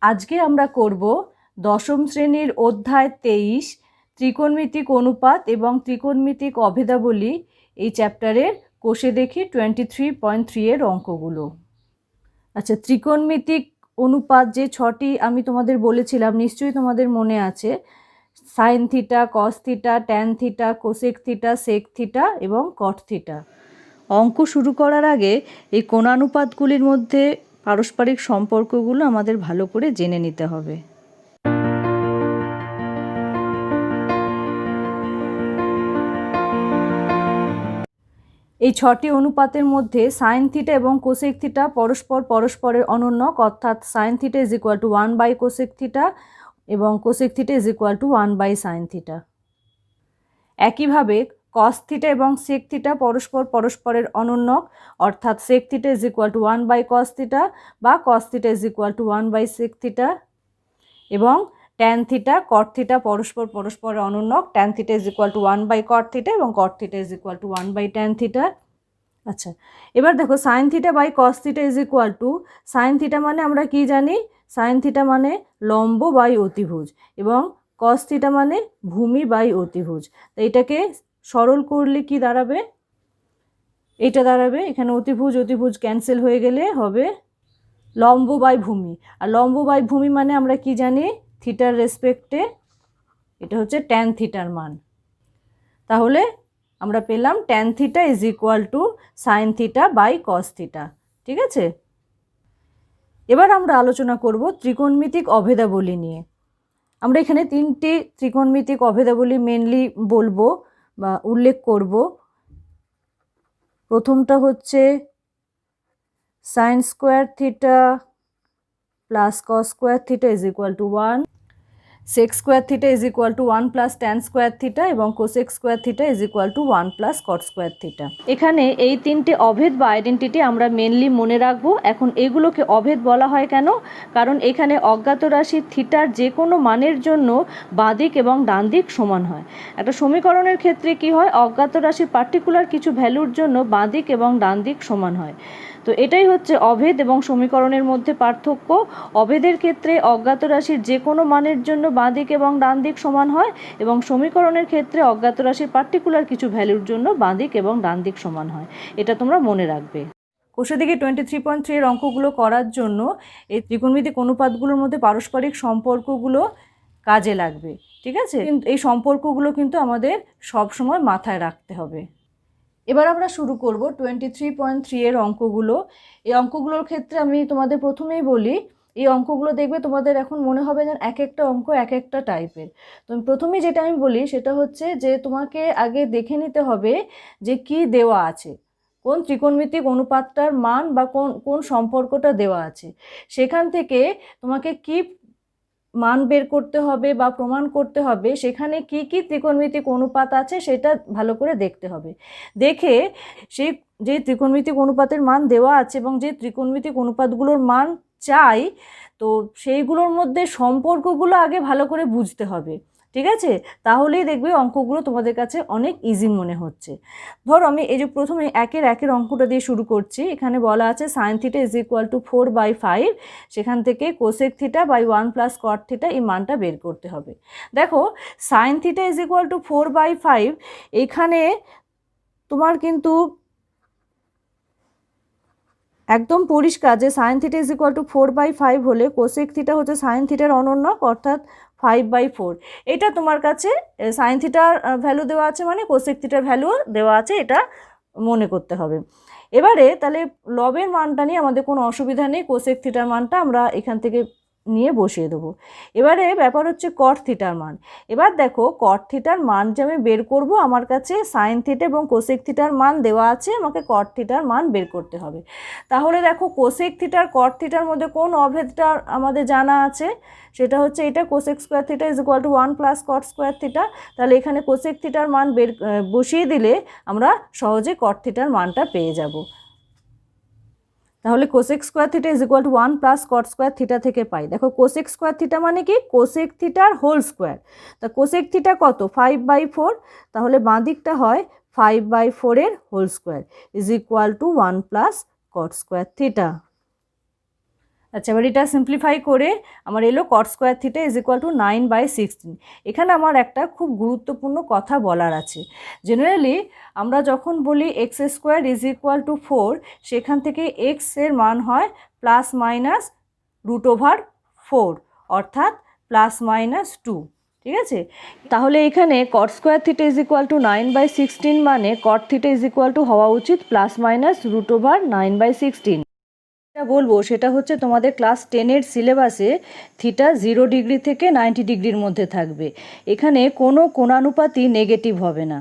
আজকে আমরা করব দশম শ্রেণীর অধ্যায় 23 ত্রিকোণমিতিক অনুপাত এবং ত্রিকোণমিতিক অভেদাবলী এই চ্যাপ্টারের কোষে দেখি 23.3 এর অঙ্কগুলো। আচ্ছা, ত্রিকোণমিতিক অনুপাত যে 6টি আমি তোমাদের বলেছিলাম নিশ্চয়ই তোমাদের মনে আছে, sine theta, cos theta, tan theta, cosec theta, sec theta এবং কট থিটা। অঙ্ক শুরু করার আগে এই কোণানুপাতগুলির মধ্যে পারস্পরিক সম্পর্কগুলো আমাদের ভালো করে জেনে নিতে হবে। এই 6টি অনুপাতের মধ্যে সাইন থিটা এবং কোসেক থিটা পরস্পরের অনন্যক, অর্থাৎ sine theta is equal to 1 cosec theta এবং cosec theta is equal to 1 sine theta. একইভাবে কস থিটা এবং সেক থিটা পরস্পরের অনন্যক, অর্থাৎ sec theta is equal to 1 cos theta বা cos theta is equal to 1 sec theta. এবং tan theta, cot theta পরস্পরের অনন্যক, tan theta is equal to 1 cot theta এবং cot theta is equal to 1 tan theta. আচ্ছা, এবার দেখো sine theta by cos theta is equal to, sine theta মানে আমরা কি জানি, সাইন থিটা মানে লম্ব বাই অতিভুজ এবং কস থিটা মানে ভূমি বাই অতিভুজ। তো এটাকে সরল করলে কি দাঁড়াবে, এটা দাঁড়াবে, এখানে অতিভুজ ক্যান্সেল হয়ে গেলে হবে লম্ব বাই ভূমি। আর লম্ব বাই ভূমি মানে আমরা কি জানি, থিটার রেসপেক্টে এটা হচ্ছে ট্যান থিটার মান। তাহলে আমরা পেলাম tan theta is equal to sine theta by cos theta. ঠিক আছে, এবার আমরা আলোচনা করব ত্রিকোণমিতিক অভেদাবলী নিয়ে। আমরা এখানে 3টি ত্রিকোণমিতিক অভেদাবলী মেনলি বলবো বা উল্লেখ করব। প্রথমটা হচ্ছে sine square theta plus cos square theta is equal to 1, sec square theta is equal to 1 plus tan square theta এবং cosec square theta is equal to 1 plus cot square theta. এখানে এই 3টে অভেদ বা আইডেন্টিটি আমরা mainly মনে রাখবো। এখন এগুলোকে অভেদ বলা হয় কেন? কারণ এখানে অজ্ঞাত রাশি থিটার যে কোনো মানের জন্য বাঁ দিক এবং ডান দিক সমান হয়। একটা সমীকরণের ক্ষেত্রে কি হয়, অজ্ঞাত রাশির পার্টিকুলার কিছু ভ্যালুর জন্য বাঁ দিক এবং ডান দিক সমান হয়। তো এটাই হচ্ছে অভেদ এবং সমীকরণের মধ্যে পার্থক্য। অভেদের ক্ষেত্রে অজ্ঞাত রাশির যে কোনো মানের জন্য বাঁ দিক এবং ডান দিক সমান হয় এবং সমীকরণের ক্ষেত্রে অজ্ঞাত রাশির পার্টিকুলার কিছু ভ্যালুর জন্য বাঁ দিক এবং ডান দিক সমান হয়। এটা তোমরা মনে রাখবে। কোষে দিকে 23.3 এর অঙ্কগুলো করার জন্য এই ত্রিকোণমিতিক অনুপাতগুলোর মধ্যে পারস্পরিক সম্পর্কগুলো কাজে লাগবে। ঠিক আছে, এই সম্পর্কগুলো কিন্তু আমাদের সবসময় মাথায় রাখতে হবে। এবার আমরা শুরু করব 23.3 এর অঙ্কগুলো। এই অঙ্কগুলোর ক্ষেত্রে আমি তোমাদের প্রথমেই বলি, এই অঙ্কগুলো দেখবে তোমাদের এখন মনে হবে যেন এক একটা অঙ্ক এক একটা টাইপের। তো প্রথমেই যেটা আমি বলি সেটা হচ্ছে যে তোমাকে আগে দেখে নিতে হবে যে কি দেওয়া আছে, কোন ত্রিকোণমিতিক অনুপাতটার মান বা কোন কোন সম্পর্কটা দেওয়া আছে, সেখান থেকে তোমাকে কি মান বের করতে হবে বা প্রমাণ করতে হবে, সেখানে কি কি ত্রিকোণমিতিক অনুপাত আছে সেটা ভালো করে দেখতে হবে। দেখে সেই যে ত্রিকোণমিতিক অনুপাতের মান দেওয়া আছে এবং যে ত্রিকোণমিতিক অনুপাতগুলোর মান চাই, তো সেইগুলোর মধ্যে সম্পর্কগুলো আগে ভালো করে বুঝতে হবে। ঠিক আছে, তাহলেই দেখবে অঙ্কগুলো তোমাদের কাছে অনেক ইজি মনে হচ্ছে। ধরো আমি এই যে প্রথমে একের অঙ্কটা দিয়ে শুরু করছি। এখানে বলা আছে sine theta is equal to 4/5, সেখান থেকে cosec theta by 1 plus cot theta এই মানটা বের করতে হবে। দেখো sine theta is equal to 4/5, এখানে তোমার কিন্তু একদম পরিষ্কার যে sine theta is equal to 4/5 হলে কোসেক থিটা হচ্ছে সাইন থিটার অনন্যক, অর্থাৎ 5/4। এটা তোমার কাছে সাইন থিটার ভ্যালু দেওয়া আছে মানে কোসেক থিটার ভ্যালু দেওয়া আছে, এটা মনে করতে হবে। এবারে তাহলে লবের মানটা নিয়ে আমাদের কোনো অসুবিধা নেই, কোসেক থিটার মানটা আমরা এখান থেকে নিয়ে বসিয়ে দেবো। এবারে ব্যাপার হচ্ছে কট থিটার মান। এবার দেখো কট থিটার মান যে আমি বের করব, আমার কাছে সাইন থিটা এবং কোসেক থিটার মান দেওয়া আছে, আমাকে কট থিটার মান বের করতে হবে। তাহলে দেখো কোসেক থিটার কট থিটার মধ্যে কোন অভেদটা আমাদের জানা আছে, সেটা হচ্ছে এটা cosec square theta is equal to 1 plus cot square theta. তাহলে এখানে কোসেক থিটার মান বসিয়ে দিলে আমরা সহজে কট থিটার মানটা পেয়ে যাব। তাহলে cosec square theta is equal to 1 plus cot square theta থেকে পাই। দেখো কোসেক স্কোয়ার থিটা মানে কি, কোসেক থিটার হোল স্কোয়ার। তা কোসেক থিটা কত, 5/4, তাহলে বাঁ দিকটা হয় 5/4 এর whole square is equal to 1 plus cot square theta. আচ্ছা, এবার এটা সিম্পলিফাই করে আমার এলো cot square theta is equal to 9/16। এখানে আমার একটা খুব গুরুত্বপূর্ণ কথা বলার আছে। জেনারেলি আমরা যখন বলি x square is equal two 4, সেখান থেকে এক্স এর মান হয় প্লাস মাইনাস √/4, অর্থাৎ প্লাস মাইনাস 2। ঠিক আছে, তাহলে এখানে কট square theta is equal to 9/16 মানে কট থিটা ইজ ইকুয়াল টু হওয়া উচিত প্লাস মাইনাস √9/16। যেটা বলবো সেটা হচ্ছে তোমাদের ক্লাস 10-এর সিলেবাসে থিটা 0 ডিগ্রি থেকে 90 ডিগ্রির মধ্যে থাকবে। এখানে কোনো কোণানুপাতই নেগেটিভ হবে না।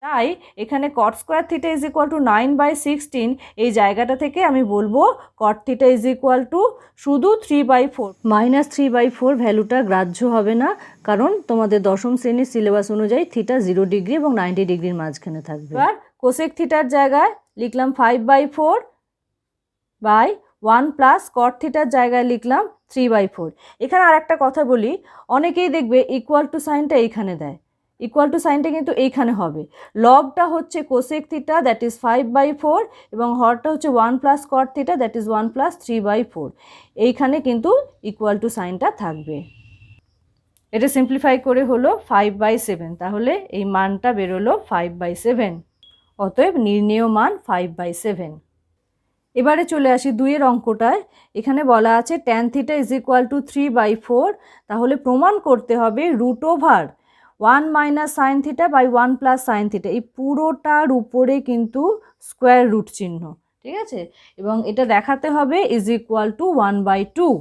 তাই এখানে কট square theta is equal to 9/16 এই জায়গাটা থেকে আমি বলবো কট থিটা ইজ ইকুয়াল টু শুধু 3/4। -3/4 ভ্যালুটা গ্রাহ্য হবে না, কারণ তোমাদের দশম শ্রেণীর সিলেবাস অনুযায়ী থিটা 0 ডিগ্রি এবং 90 ডিগ্রির মাঝখানে থাকবে। এবার কোসেক থিটার জায়গায় লিখলাম 5/4 বাই 1 প্লাস কট থিটার জায়গায় লিখলাম 3/4। এখানে আর একটা কথা বলি, অনেকেই দেখবে ইকুয়াল টু সাইনটা এইখানে দেয়, ইকুয়াল টু সাইনটা কিন্তু এইখানে হবে। লবটা হচ্ছে কোসেক থিটা, দ্যাট ইজ 5/4, এবং হরটা হচ্ছে 1 plus cot theta, that is 1 plus 3/4। এইখানে কিন্তু ইকুয়াল টু সাইনটা থাকবে। এটা সিম্পলিফাই করে হলো 5/7, তাহলে এই মানটা বেরোলো 5/7। অতএব নির্ণেয় মান 5/7। এবারে চলে আসি 2-এর অঙ্কটায়। এখানে বলা আছে tan theta is equal to 3/4, তাহলে প্রমাণ করতে হবে √1 minus sine theta by 1 plus sine theta. এই পুরোটার উপরে কিন্তু স্কোয়ার রুট চিহ্ন, ঠিক আছে, এবং এটা দেখাতে হবে ইজ ইকুয়াল টু 1/2।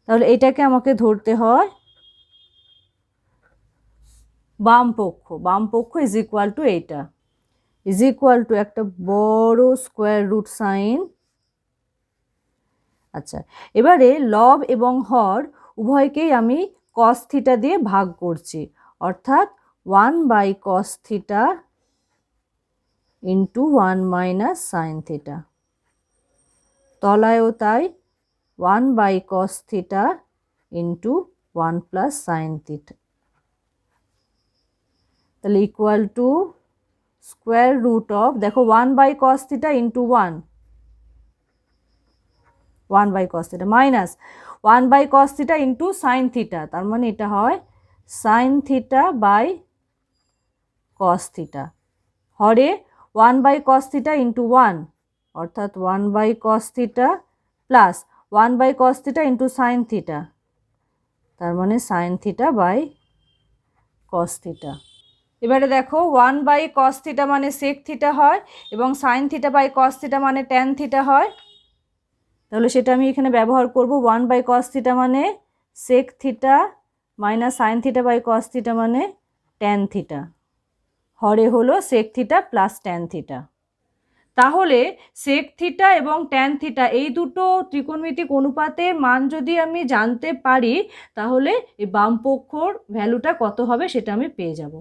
তাহলে এটাকে আমাকে ধরতে হয় বাম পক্ষ ইজ ইকুয়াল টু এইটা, ইজ ইকুয়াল টু একটা বড় স্কোয়ার রুট সাইন। আচ্ছা, এবারে লব এবং হর উভয়কেই আমি কস থিটা দিয়ে ভাগ করছি, অর্থাৎ 1/cos theta into 1 minus sine theta. তলায়ও তাই 1/cos theta into 1 plus sine theta. তাহলে equal to square root of, দেখো 1/cos theta into 1/cos theta minus 1/cos theta into sine theta, তার মানে এটা হয় sine theta by cos theta. হরে 1/cos theta into 1, অর্থাৎ 1/cos theta plus 1/cos theta into sine theta, তার মানে sine theta by cos theta. এবারে দেখো 1/cos থিটা মানে সেক থিটা হয়, এবং sine theta by cos theta মানে ট্যান থিটা হয়। তাহলে সেটা আমি এখানে ব্যবহার করব। 1/cos থিটা মানে sec theta minus sine theta by cos theta মানে ট্যান থিটা, হরে হলো sec theta plus tan theta. তাহলে সেক থিটা এবং ট্যান থিটা এই দুটো ত্রিকোণমিতিক অনুপাতের মান যদি আমি জানতে পারি, তাহলে এই বাম পক্ষর ভ্যালুটা কত হবে সেটা আমি পেয়ে যাব।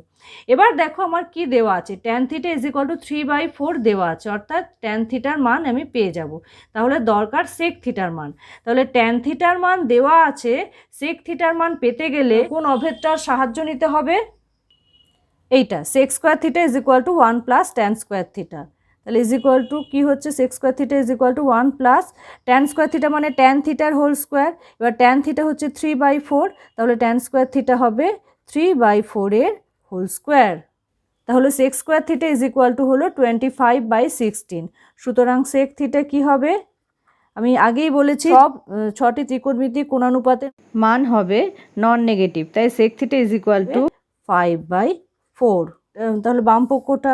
এবার দেখো আমার কি দেওয়া আছে, tan theta is equal to 3/4 দেওয়া আছে, অর্থাৎ ট্যান থিটার মান আমি পেয়ে যাব। তাহলে দরকার সেক থিটার মান। তাহলে ট্যান থিটার মান দেওয়া আছে, সেক থিটার মান পেতে গেলে কোন অভেদটার সাহায্য নিতে হবে? এইটা, sec square theta is equal to 1 plus tan square theta. তাহলে ইজ ইকুয়াল টু কী হচ্ছে, sec square theta is equal to 1 plus tan square theta মানে ট্যান থিটার হোল স্কোয়ার। এবার ট্যান থিটা হচ্ছে 3/4, তাহলে ট্যান স্কোয়ার থিটা হবে 3/4 এর হোল স্কোয়ার। তাহলে sec square theta is equal to হলো 25/16। সুতরাং সেক থিটা কি হবে, আমি আগেই বলেছি সব 6টি ত্রিকোণমিতিক কোণানুপাতের মান হবে নন নেগেটিভ, তাই sec theta is equal to 5/4। তাহলে বাম পক্ষটা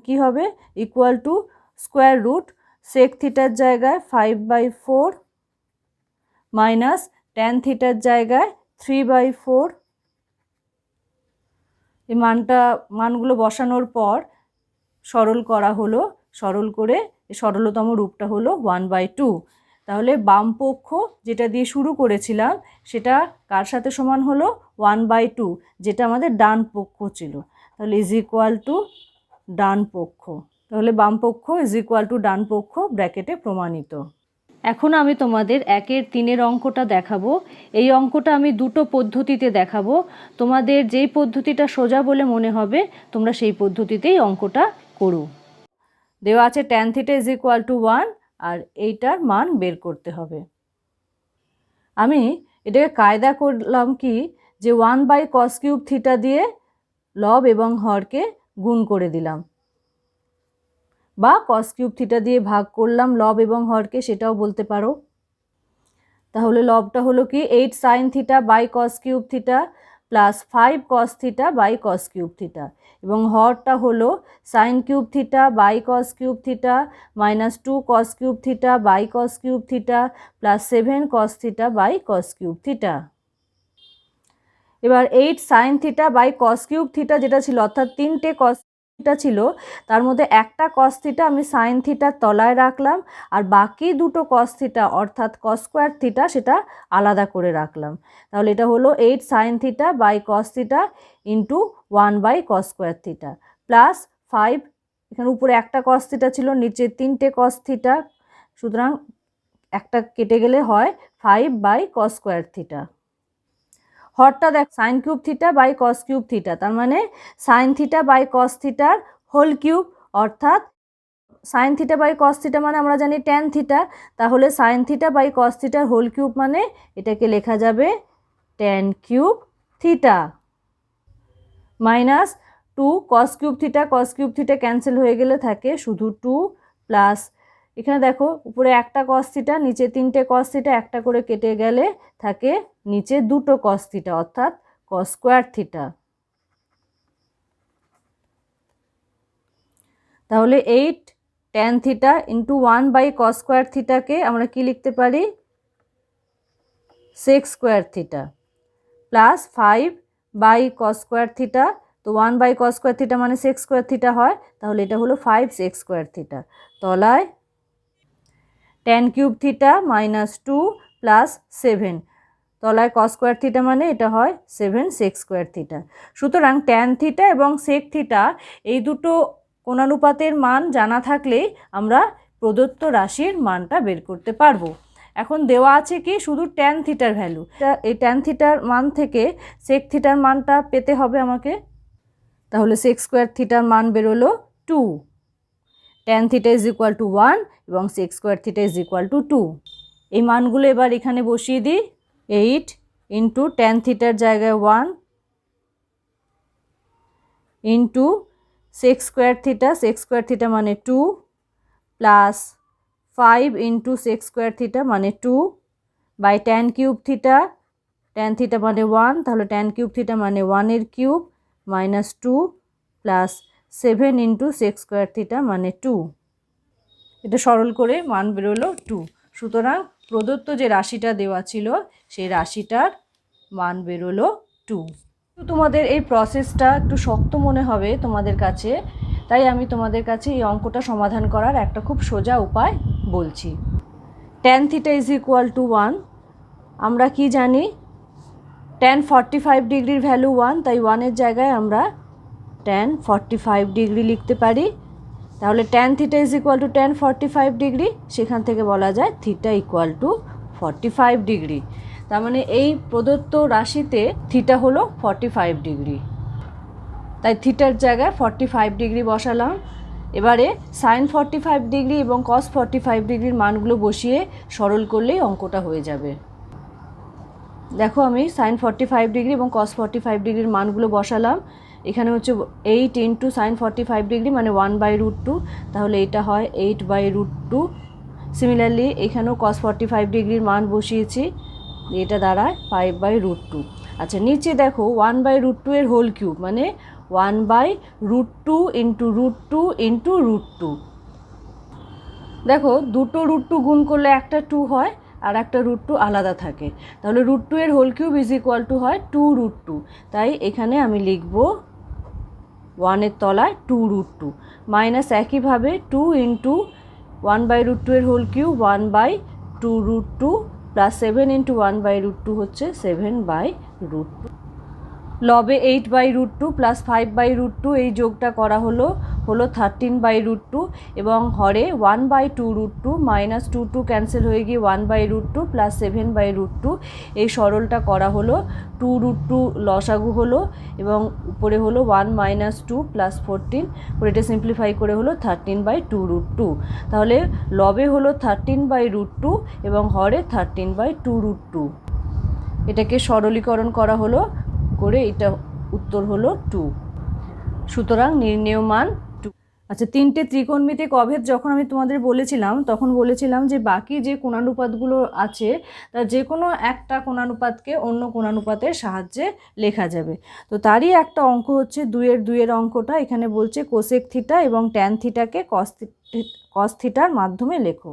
কি হবে, equal to square root sec থিটার জায়গায় 5/4 মাইনাস ট্যান থিটার জায়গায় 3/4। এই মানগুলো বসানোর পর সরল করা হলো, সরল করে সরলতম রূপটা হলো 1/2। তাহলে বাম পক্ষ যেটা দিয়ে শুরু করেছিলাম সেটা কার সাথে সমান হলো 1/2, যেটা আমাদের ডান পক্ষ ছিল। তাহলে ইজ ইকুয়াল টু ডান পক্ষ, তাহলে বাম পক্ষ ইজ ইকুয়াল টু ডান পক্ষ ব্র্যাকেটে প্রমাণিত। এখন আমি তোমাদের 1-এর 3-এর অঙ্কটা দেখাবো। এই অঙ্কটা আমি দুটো পদ্ধতিতে দেখাবো, তোমাদের যেই পদ্ধতিটা সোজা বলে মনে হবে তোমরা সেই পদ্ধতিতেই অঙ্কটা করো। দেওয়া আছে tan theta is equal to 1, আর এইটার মান বের করতে হবে। আমি এটাকে কায়দা করলাম কি যে 1/cos³ থিটা দিয়ে লব এবং হরকে গুণ করে দিলাম, বা cos³ থিটা দিয়ে ভাগ করলাম লব এবং হরকে, সেটাও বলতে পারো। তাহলে লবটা হলো কি 8 sin theta by cos³ theta plus 5 cos theta by cos³ theta, এবং হরটা হলো sin³ theta by cos³ theta minus 2 cos³ theta by cos³ theta plus 7 cos theta by cos³ theta. এবার 8 sin theta by cos³ theta যেটা ছিল, অর্থাৎ 3টে cos theta ছিল, তার মধ্যে একটা cos থিটা আমি sin থিটার তলায় রাখলাম, আর বাকি দুটো cos থিটা অর্থাৎ cos² থিটা সেটা আলাদা করে রাখলাম। তাহলে এটা হলো 8 sin theta by cos theta into 1/cos² theta plus 5, এখানে উপরে একটা cos থিটা ছিল, নিচে 3টে cos থিটা, সুতরাং একটা কেটে গেলে হয় 5/cos² থিটা। হরটা দেখ sin³ theta by cos³ theta, তার মানে sin থিটা বাই cos থিটার হোল কিউব, অর্থাৎ sin theta by cos theta মানে আমরা জানি tan থিটা, তাহলে sin থিটা বাই cos থিটার হোল কিউব মানে এটাকে লেখা যাবে tan³ theta minus 2 cos³ theta, cos³ theta cancel হয়ে গেলে থাকে শুধু 2 প্লাস, এখানে দেখো উপরে একটা cos থিটা, নিচে 3টে cos থিটা, একটা করে কেটে গেলে থাকে নিচে দুটো cos থিটা অর্থাৎ cos² থিটা। তাহলে 8 tan থিটা ইন্টু 1/cos² থিটাকে আমরা কি লিখতে পারি, sec² theta plus 5/cos² theta, তো 1/cos² থিটা মানে sec² থিটা হয়, তাহলে এটা হলো 5 sec² থিটা, তলায় tan³ থিটা মাইনাস 2 প্লাস 7, তলায় cos² থিটা মানে এটা হয় 7 sec² থিটা। সুতরাং tan থিটা এবং sec থিটা এই দুটো কোণানুপাতের মান জানা থাকলেই আমরা প্রদত্ত রাশির মানটা বের করতে পারবো। এখন দেওয়া আছে কি শুধু tan থিটার ভ্যালু, এই tan থিটার মান থেকে sec থিটার মানটা পেতে হবে আমাকে। তাহলে sec² থিটার মান বেরোলো 2, tan theta is equal to 1 এবং sec² theta is equal two 2। এই মানগুলো এবার এখানে বসিয়ে দিই, 8 ইন্টু tan থিটার জায়গায় 1 into sec² theta, sec² theta মানে 2 প্লাস 5 ইন্টু sec² থিটা মানে 2 by tan³ theta, tan theta মানে 1, তাহলে tan³ থিটা মানে 1 এর cube minus 2 plus 7 into sec² theta মানে 2। এটা সরল করে মান বেরোলো 2। সুতরাং প্রদত্ত যে রাশিটা দেওয়া ছিল সেই রাশিটার মান বেরোলো 2। তোমাদের এই প্রসেসটা একটু শক্ত মনে হবে তোমাদের কাছে, তাই আমি তোমাদের কাছে এই অঙ্কটা সমাধান করার একটা খুব সোজা উপায় বলছি। tan theta is equal to 1, আমরা কি জানি tan 45 ডিগ্রির ভ্যালু 1, তাই 1-এর জায়গায় আমরা tan 45 ডিগ্রি লিখতে পারি। তাহলে tan theta is equal two tan 45 degree, সেখান থেকে বলা যায় থিটা ইকুয়াল টু 45 ডিগ্রি। তার মানে এই প্রদত্ত রাশিতে থিটা হলো 45 ডিগ্রি, তাই থিটার জায়গায় 45 ডিগ্রি বসালাম। এবারে sin 45 ডিগ্রি এবং cos 45 ডিগ্রির মানগুলো বসিয়ে সরল করলেই অঙ্কটা হয়ে যাবে। দেখো আমি sin 45 ডিগ্রি এবং cos 45 ডিগ্রির মানগুলো বসালাম, এখানে হচ্ছে 8 ইন্টু sin 45 ডিগ্রি মানে 1/√2, তাহলে এটা হয় 8/√2। সিমিলারলি এখানেও cos 45 ডিগ্রির মান বসিয়েছি, এটা দাঁড়ায় 5/√2। আচ্ছা নিচে দেখো 1/√2 এর হোল কিউব মানে 1/√2 ইন্টু √2 ইন্টু √2। দেখো দুটো √2 গুণ করলে একটা 2 হয় আর একটা √2 আলাদা থাকে, তাহলে √2 এর whole cube is equal to হয় 2√2, তাই এখানে আমি লিখব 1-এর তলায় 2√2 মাইনাস একইভাবে 2 ইন্টু 1/√2 এর হোল কিউব 1/2√2 প্লাস 7 ইন্টু 1/√2 হচ্ছে 7/√2। লবে 8/√2 প্লাস 5/√2 এই যোগটা করা হলো 13/√2 এবং হরে 1/2√2 মাইনাস 2 ক্যান্সেল হয়ে গিয়ে 1/√2 প্লাস 7/√2, এই সরলটা করা হলো 2√2 লসাগু হলো এবং উপরে হলো 1 মাইনাস 2 প্লাস 14, করে এটা সিম্পলিফাই করে হলো 13/2√2। তাহলে লবে হলো 13/√2 এবং হরে 13/2√2। এটাকে সরলীকরণ করা হলো, করে এটা উত্তর হলো 2। সুতরাং নির্ণেয় মান 2। আচ্ছা, তিনটে ত্রিকোণমিতিক অভেদ যখন আমি তোমাদের বলেছিলাম তখন বলেছিলাম যে বাকি যে কোণানুপাতগুলো আছে তার যে কোনো একটা কোণানুপাতকে অন্য কোণানুপাতের সাহায্যে লেখা যাবে। তো তারই একটা অঙ্ক হচ্ছে 2-এর অঙ্কটা। এখানে বলছে কোসেক থিটা এবং ট্যান থিটাকে কস থিটার মাধ্যমে লেখো।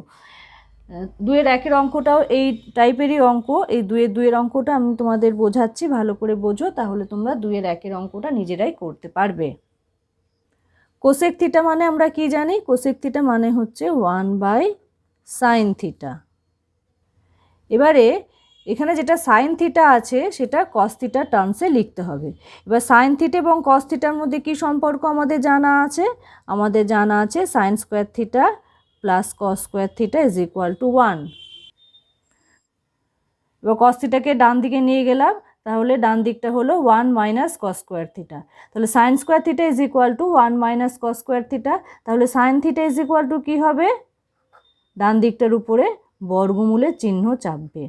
2-এর অঙ্কটাও এই টাইপেরই অঙ্ক। এই 2-এর অঙ্কটা আমি তোমাদের বোঝাচ্ছি, ভালো করে বোঝো, তাহলে তোমরা 2-এর অঙ্কটা নিজেরাই করতে পারবে। কোসেক থিটা মানে আমরা কি জানি? কোসেক থিটা মানে হচ্ছে 1/sin থিটা। এবারে এখানে যেটা সাইন থিটা আছে সেটা কস থিটার টার্মসে লিখতে হবে। এবার সাইন থিটা এবং কস থিটার মধ্যে কি সম্পর্ক আমাদের জানা আছে? আমাদের জানা আছে sign square theta plus cos square theta is equal to 1। এবার কস থিটাকে ডান দিকে নিয়ে গেলাম, তাহলে ডান দিকটা হলো 1 মাইনাস কস স্কোয়ার থিটা। তাহলে sine square theta is equal to 1 minus cos square theta. তাহলে sine theta is equal to কী হবে? ডান দিকটার উপরে বর্গমূলের চিহ্ন চাপবে।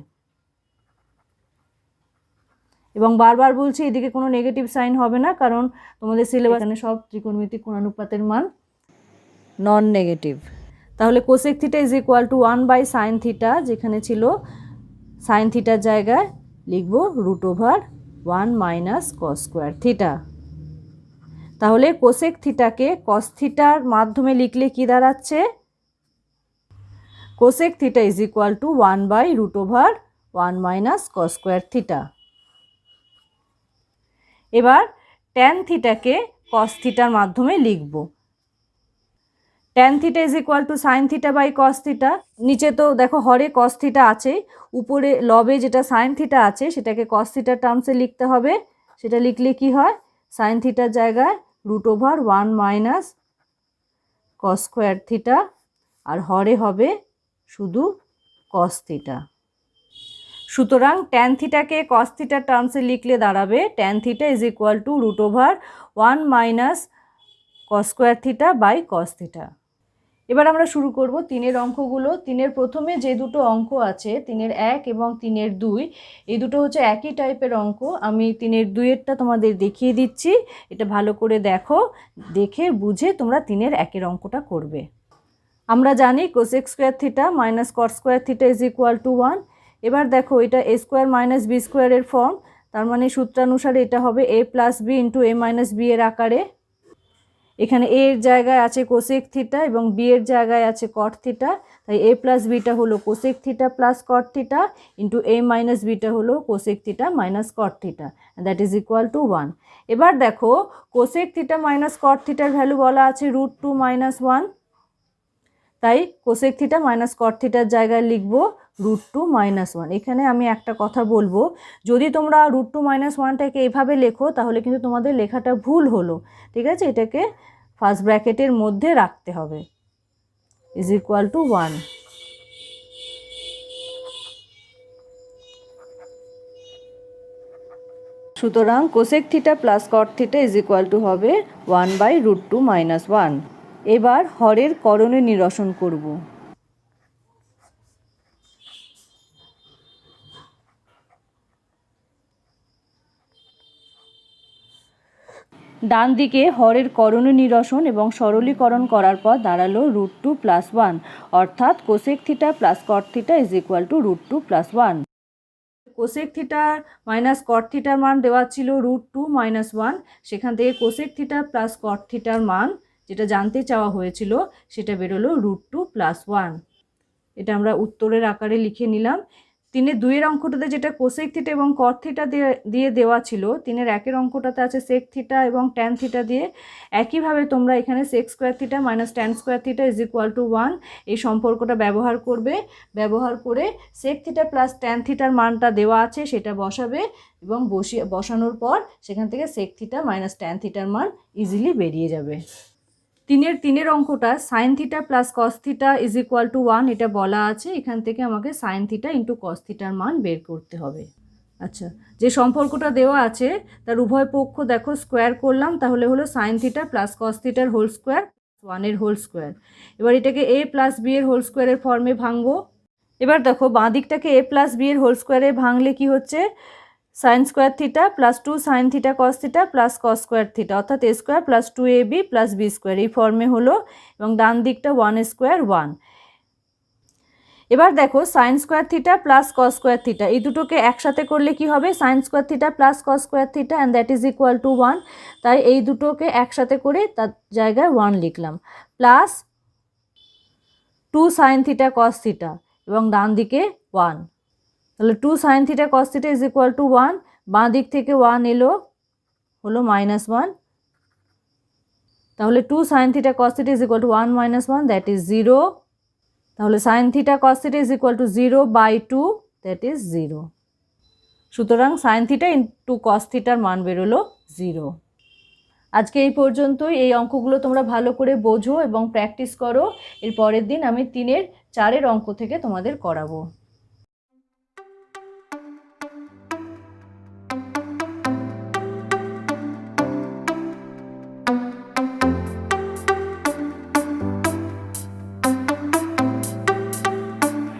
এবং বারবার বলছি এদিকে কোনো নেগেটিভ সাইন হবে না, কারণ তোমাদের সিলেবাস এখানে সব ত্রিকোণমিতিক কোণানুপাতের মান নন নেগেটিভ। তাহলে cosec theta is equal to 1/sin theta, যেখানে ছিল সাইন থিটার জায়গায় লিখব √1 মাইনাস কস স্কোয়ার থিটা। তাহলে কোসেক থিটাকে কস থিটার মাধ্যমে লিখলে কি দাঁড়াচ্ছে? Cosec theta is equal to 1/√1 minus cos square theta. এবার ট্যান থিটাকে কস থিটার মাধ্যমে লিখব। Tan theta is equal to sine theta by cos theta. নিচে তো দেখো হরে কস থিটা আছে, উপরে লবে যেটা সাইন থিটা আছে সেটাকে কস থিটার টার্মসে লিখতে হবে। সেটা লিখলে কি হয়? সাইন থিটার জায়গায় √1 মাইনাস কস স্কোয়ার থিটা, আর হরে হবে শুধু কস থিটা। সুতরাং ট্যান থিটাকে কস থিটার টার্মসে লিখলে দাঁড়াবে tan theta is equal to √1 minus cos square theta by cos theta. এবার আমরা শুরু করব 3-এর অঙ্কগুলো। 3-এর প্রথমে যে দুটো অঙ্ক আছে 3-এর 1 এবং 3-এর 2, এই দুটো হচ্ছে একই টাইপের অঙ্ক। আমি 3-এর 2-এরটা তোমাদের দেখিয়ে দিচ্ছি, এটা ভালো করে দেখো, দেখে বুঝে তোমরা 3-এর 1-এর অঙ্কটা করবে। আমরা জানি cosec square theta minus cot square theta is equal to 1। এবার দেখো এটা a স্কোয়ার মাইনাস বি স্কোয়ারের ফর্ম, তার মানে সূত্রানুসারে এটা হবে a plus B into a minus B এর আকারে। এখানে a এর জায়গায় আছে কোসেক থিটা এবং b এর জায়গায় আছে কট থিটা, তাই a প্লাস বিটা হলো cosec theta plus cot theta into a minus beta হলো cosec theta minus cot theta, that is equal to 1। এবার দেখো কোসেক থিটা মাইনাস কট থিটার ভ্যালু বলা আছে √2 মাইনাস 1, তাই কোসেক থিটা মাইনাস কট থিটার জায়গায় লিখব √2 মাইনাস 1। এখানে আমি একটা কথা বলবো, যদি তোমরা √2 মাইনাস 1টাকে এভাবে লেখো তাহলে কিন্তু তোমাদের লেখাটা ভুল হলো, ঠিক আছে? এটাকে ফার্স্ট ব্র্যাকেটের মধ্যে রাখতে হবে, ইজ ইকুয়াল টু 1। সুতরাং cosec theta plus cot theta is equal two হবে 1/√2 মাইনাস 1। এবার হরের করণে নিরসন করব। ডান দিকে হরের করণে নিরসন এবং সরলীকরণ করার পর দাঁড়ালো √2 প্লাস 1, অর্থাৎ cosec theta plus cot theta is equal two √2 plus 1। Cosec theta minus কট থিটার মান দেওয়া ছিল √2 মাইনাস 1, সেখান থেকে কোসেক থিটা প্লাস কট থিটার মান যেটা জানতে চাওয়া হয়েছিল সেটা বেরোলো √2 প্লাস 1। এটা আমরা উত্তরের আকারে লিখে নিলাম। 3-এর 2-এর অঙ্কটাতে যেটা কোসেক থিটা এবং কট থিটা দিয়ে দেওয়া ছিল, 3-এর 1-এর অঙ্কটাতে আছে সেক থিটা এবং ট্যান থিটা দিয়ে। একইভাবে তোমরা এখানে sec square theta minus tan square theta is equal to 1 এই সম্পর্কটা ব্যবহার করবে। ব্যবহার করে সেক থিটা প্লাস ট্যান থিটার মানটা দেওয়া আছে সেটা বসাবে এবং বসানোর পর সেখান থেকে সেক থিটা মাইনাস ট্যান থিটার মান ইজিলি বেরিয়ে যাবে। 3-এর অঙ্কটা sine theta plus cos theta is equal to 1 এটা বলা আছে, এখান থেকে আমাকে সাইন থিটা ইন্টু কস থিটার মান বের করতে হবে। আচ্ছা, যে সম্পর্কটা দেওয়া আছে তার উভয় পক্ষ দেখো স্কোয়ার করলাম, তাহলে হলো সাইন থিটা প্লাস কস থিটার হোল স্কোয়ার 1-এর হোল স্কোয়ার। এবার এটাকে a প্লাস বি এর হোল স্কোয়ারের ফর্মে ভাঙবো। এবার দেখো বাঁ দিকটাকে a প্লাস বি এর হোল স্কোয়ারে ভাঙলে কি হচ্ছে, sine square theta plus 2 sine theta cos theta plus cos square theta, অর্থাৎ a square plus 2ab plus B square এই ফর্মে হলো, এবং ডান দিকটা 1 স্কোয়ার 1। এবার দেখো sign square theta plus cos square theta এই দুটোকে একসাথে করলে কি হবে, sign square theta plus cos square theta and that is equal to 1। তাই এই দুটোকে একসাথে করে তার জায়গায় 1 লিখলাম, plus 2 sine theta cos theta এবং ডান দিকে 1। তাহলে 2 sine theta cos theta is equal to 1, বাঁ দিক থেকে 1 এলো, হলো -1। তাহলে 2 sine theta cos theta is equal to 1 - 1 that is 0। তাহলে sine theta cos theta is equal two 0/2 that is 0। সুতরাং সাইন থিটা ইন্টু কস থিটার মান বেরোলো 0। আজকে এই পর্যন্তই। এই অঙ্কগুলো তোমরা ভালো করে বোঝো এবং প্র্যাকটিস করো। এর পরের দিন আমি 3-এর 4-এর অঙ্ক থেকে তোমাদের করাবো।